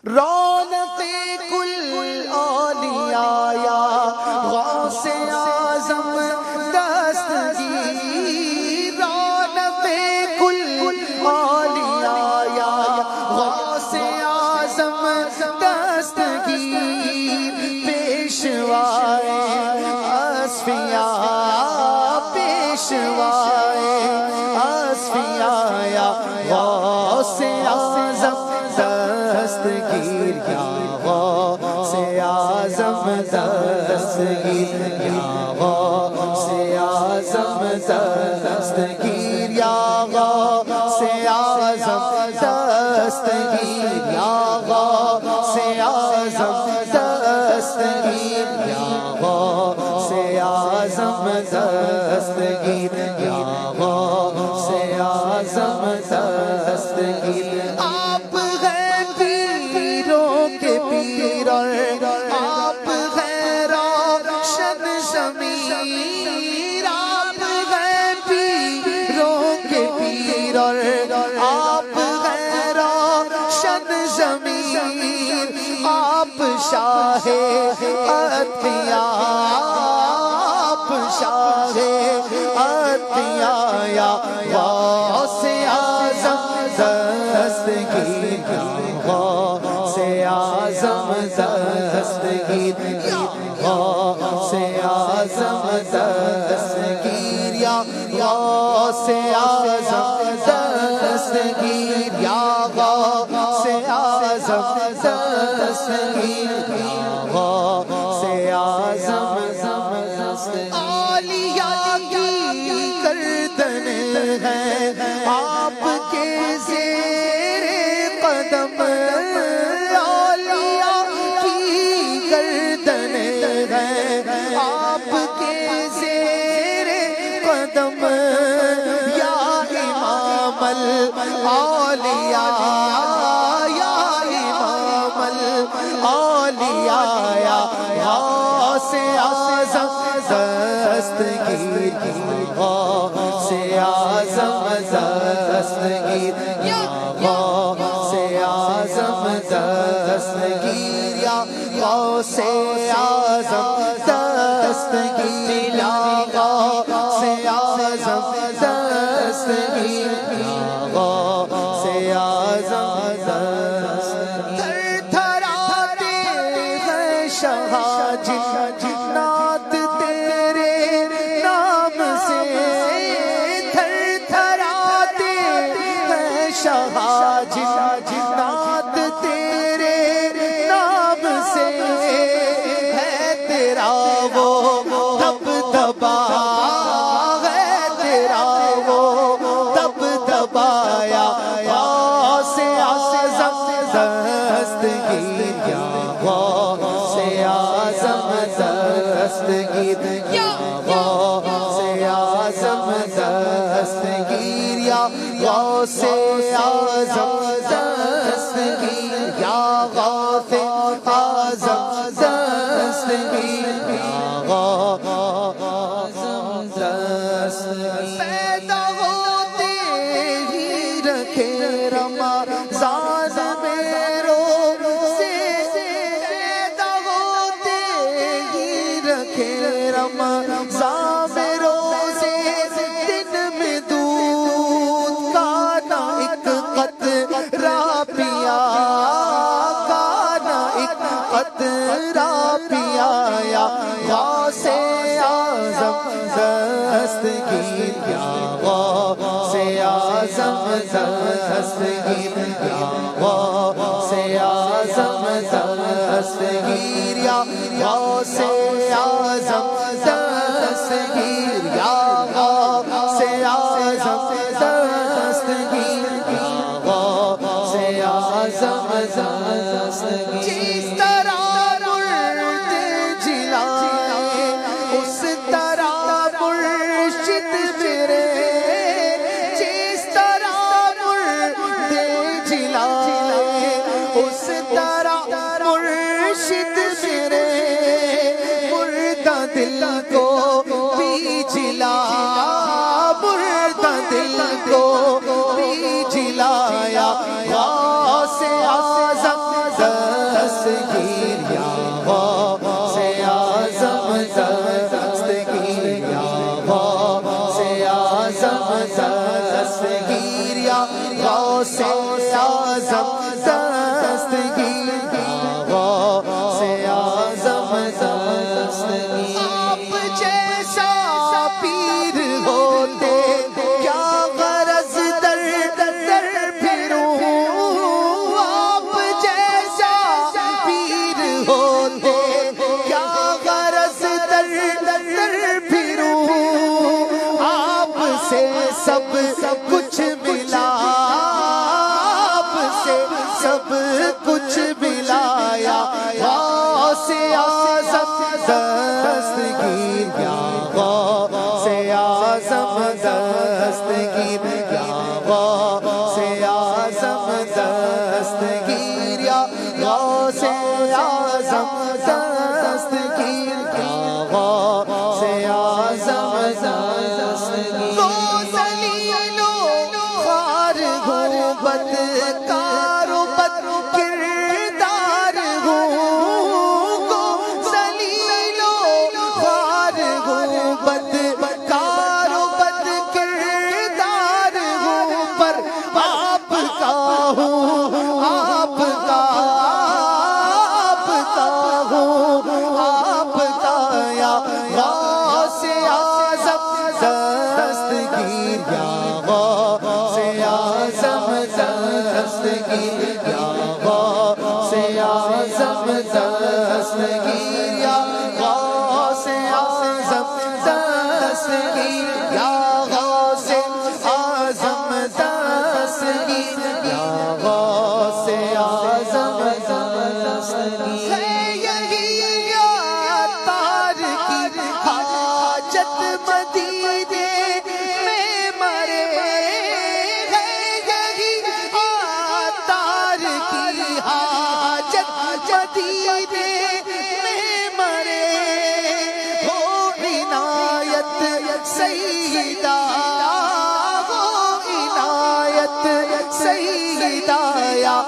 رونق کل اولیاء یا غوث اعظم دستگیر، رونق کل اولیاء یا غوث اعظم دستگیر، پیشوائے اصفیاء، پیشوائے اصفیاء یا غوث اعظم دستگیر، یا غوث اعظم دستگیر، یا غوث اعظم دستگیر، یا غوث اعظم دستگیر، یا غوث اعظم دستگیر، یا غوث اعظم دستگیر، یا غوث اعظم دستگیر۔ آپ ہیں پیروں کے پیر اور آپ ہیں روشن ضمیر، آپ ہیں پیروں کے پیر اور آپ ہیں روشن ضمیر، آپ شاہ اتقیاء، آپ شاہ اتقیاء یا غوث اعظم دستگیر، یا غوث اعظم دستگیر، یا غوث اعظم دستگیر، یا غوث اعظم دستگیر، یا غوث اعظم دستگیر، یا غوث اعظم دستگیر۔ اولیاء کی گردن ہے آپ کے زیر قدم، اولیاء کی گردن ہے آپ کے زیر قدم، یا امام الاولیاء، یا امام الاولیاء یا غوث اعظم دستگیر، غوث اعظم دستگیر، یا غوث اعظم دستگیر، یا غوث اعظم دستگیر، یا غوث اعظم دستگیر، یا غوث اعظم دستگیر۔ تھر تھراتے ہیں شہاں جنات تیرے نام سے، تھر تھراتے ہیں شہاں جنات تیرے نام سے، ہے تیرا وہ دبدبا، ہے تیرا وہ دبدبا یا غوث اعظم دستگیر، یا غوث اعظم دستگیر، یا غوث اعظم دستگیر، یا غوث اعظم دستگیر، یا غوث اعظم دستگیر، یا غوث اعظم دستگیر۔ پیدا ہوتے ہی رکھے رمضان میں روزے، پیدا ہوتے ہی رکھے رمضان میں روزے، دن میں دودھ کا نہ ایک قطرہ پیا، کا نہ ایک قطرہ پیا، یا غوث اعظم دستگیر، یا غوث اعظم دستگیر، یا غوث اعظم دستگیر، یا غوث اعظم دستگیر، یا غوث اعظم دستگیر، یا غوث اعظم دستگیر۔ جس طرح مرد جلائے اس طرح مرشد میرے، جس طرح مرد جلائے اس طرح مرشد میرے، مردہ دل کو بھی جلا، مردہ دل کو بھی جلایا غوث اعظم غوث اعظم دستگیر یا غوث اعظم دستگیر گو ذلیل و خوار ہوں بدکار و بد کردار ہوں گو ذلیل و خوار ہوں بدکار و بد کردار ہوں پر آپ کا ہوں آپ کا ہوں آپ کا یا غوث اعظم دستگیر یا غوث اعظم دستگیر یا غوث اعظم دستگیر یا غوث اعظم دستگیر یا غوث اعظم دستگیر یا غوث اعظم دستگیر ہے یہی عطار کی حاجت مدینے میں مرے ہے یہی عطار کی حاجت مدینے میں مرے ہو عنایت سیدہ ہو عنایت سیدہ یا